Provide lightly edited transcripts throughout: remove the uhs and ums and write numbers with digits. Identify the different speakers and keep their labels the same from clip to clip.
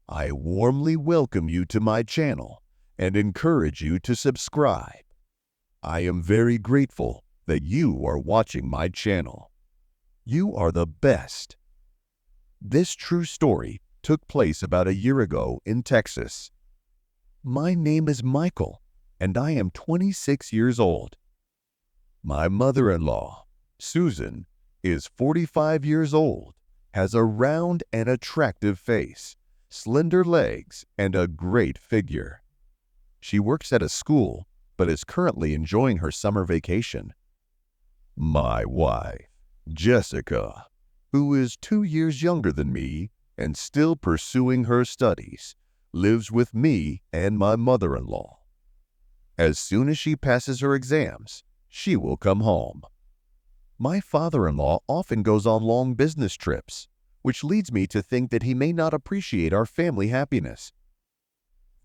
Speaker 1: I warmly welcome you to my channel and encourage you to subscribe. I am very grateful that you are watching my channel. You are the best. This true story took place about a year ago in Texas. My name is Michael, and I am 26 years old. My mother-in-law, Susan, is 45 years old, has a round and attractive face, slender legs, and a great figure. She works at a school, but is currently enjoying her summer vacation. My wife, Jessica, who is 2 years younger than me and still pursuing her studies, lives with me and my mother-in-law. As soon as she passes her exams, she will come home. My father-in-law often goes on long business trips, which leads me to think that he may not appreciate our family happiness.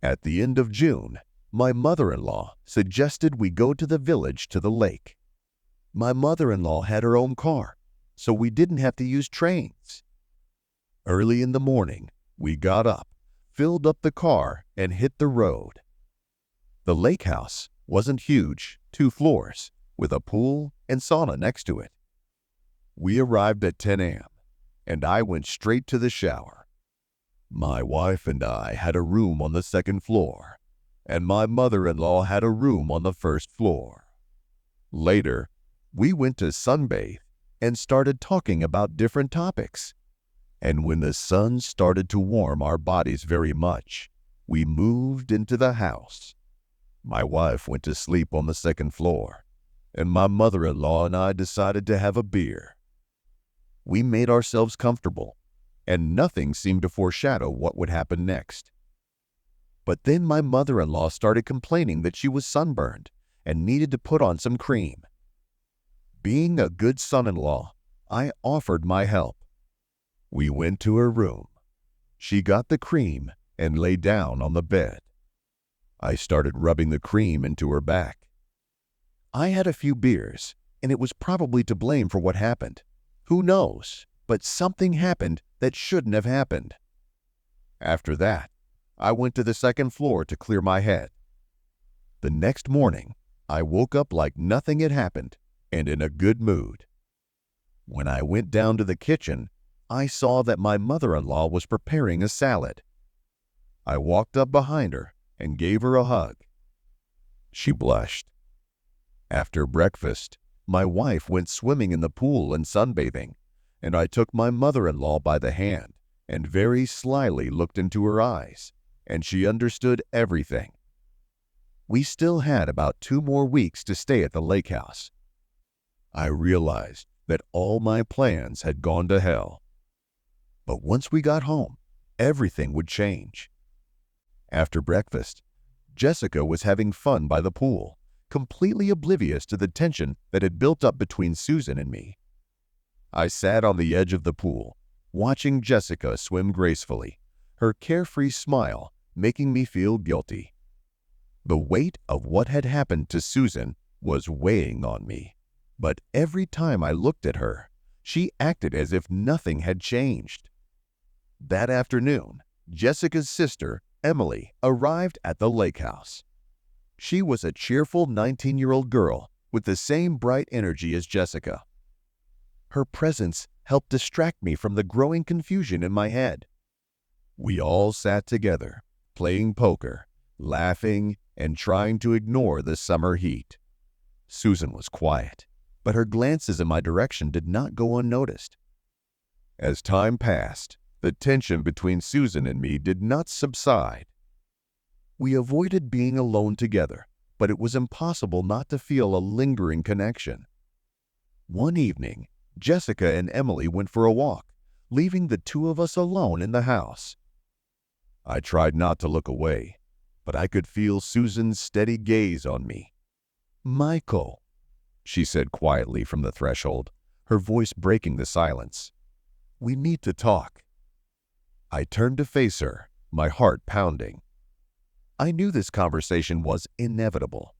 Speaker 1: At the end of June, my mother-in-law suggested we go to the village to the lake. My mother-in-law had her own car, so we didn't have to use trains. Early in the morning, we got up, filled up the car, and hit the road. The lake house wasn't huge, 2 floors, with a pool and sauna next to it. We arrived at 10 a.m., and I went straight to the shower. My wife and I had a room on the 2nd floor, and my mother-in-law had a room on the 1st floor. Later, we went to sunbathe and started talking about different topics. And when the sun started to warm our bodies very much, we moved into the house. My wife went to sleep on the 2nd floor, and my mother-in-law and I decided to have a beer. We made ourselves comfortable, and nothing seemed to foreshadow what would happen next. But then my mother-in-law started complaining that she was sunburned and needed to put on some cream. Being a good son-in-law, I offered my help. We went to her room. She got the cream and lay down on the bed. I started rubbing the cream into her back. I had a few beers, and it was probably to blame for what happened. Who knows? But something happened that shouldn't have happened. After that, I went to the 2nd floor to clear my head. The next morning, I woke up like nothing had happened and in a good mood. When I went down to the kitchen, I saw that my mother-in-law was preparing a salad. I walked up behind her and gave her a hug. She blushed. After breakfast, my wife went swimming in the pool and sunbathing, and I took my mother-in-law by the hand and very slyly looked into her eyes, and she understood everything. We still had about 2 more weeks to stay at the lake house. I realized that all my plans had gone to hell. But once we got home, everything would change. After breakfast, Jessica was having fun by the pool, completely oblivious to the tension that had built up between Susan and me. I sat on the edge of the pool, watching Jessica swim gracefully, her carefree smile making me feel guilty. The weight of what had happened to Susan was weighing on me, but every time I looked at her, she acted as if nothing had changed. That afternoon, Jessica's sister, Emily, arrived at the lake house. She was a cheerful 19-year-old girl with the same bright energy as Jessica. Her presence helped distract me from the growing confusion in my head. We all sat together, playing poker, laughing, and trying to ignore the summer heat. Susan was quiet, but her glances in my direction did not go unnoticed. As time passed, the tension between Susan and me did not subside. We avoided being alone together, but it was impossible not to feel a lingering connection. One evening, Jessica and Emily went for a walk, leaving the 2 of us alone in the house. I tried not to look away, but I could feel Susan's steady gaze on me. "Michael," she said quietly from the threshold, her voice breaking the silence. "We need to talk." I turned to face her, my heart pounding. I knew this conversation was inevitable.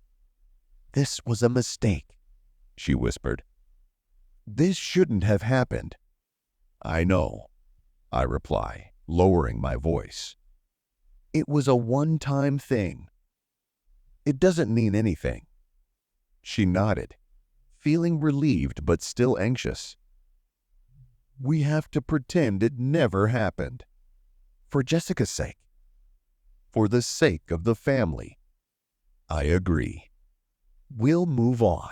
Speaker 1: "This was a mistake," she whispered. "This shouldn't have happened." "I know," I reply, lowering my voice. It was a one-time thing. It doesn't mean anything. She nodded, feeling relieved but still anxious. We have to pretend it never happened. For Jessica's sake. For the sake of the family. I agree. We'll move on.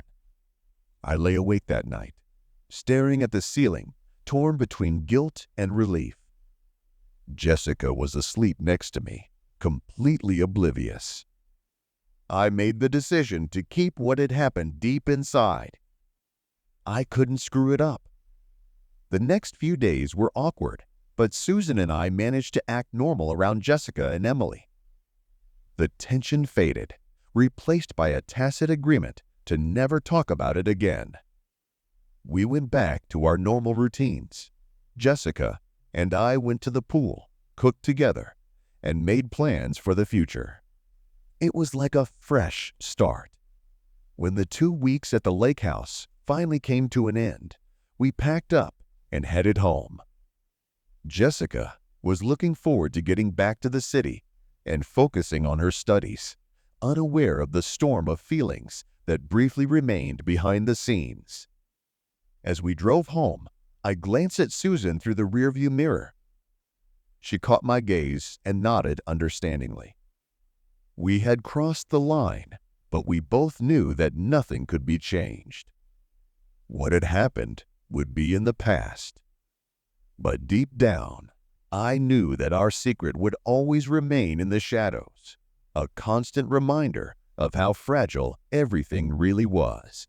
Speaker 1: I lay awake that night, staring at the ceiling, torn between guilt and relief. Jessica was asleep next to me, completely oblivious. I made the decision to keep what had happened deep inside. I couldn't screw it up. The next few days were awkward, but Susan and I managed to act normal around Jessica and Emily. The tension faded, replaced by a tacit agreement to never talk about it again. We went back to our normal routines. Jessica and I went to the pool, cooked together, and made plans for the future. It was like a fresh start. When the 2 weeks at the lake house finally came to an end, we packed up and headed home. Jessica was looking forward to getting back to the city and focusing on her studies, unaware of the storm of feelings that briefly remained behind the scenes. As we drove home, I glanced at Susan through the rearview mirror. She caught my gaze and nodded understandingly. We had crossed the line, but we both knew that nothing could be changed. What had happened would be in the past. But deep down, I knew that our secret would always remain in the shadows, a constant reminder of how fragile everything really was.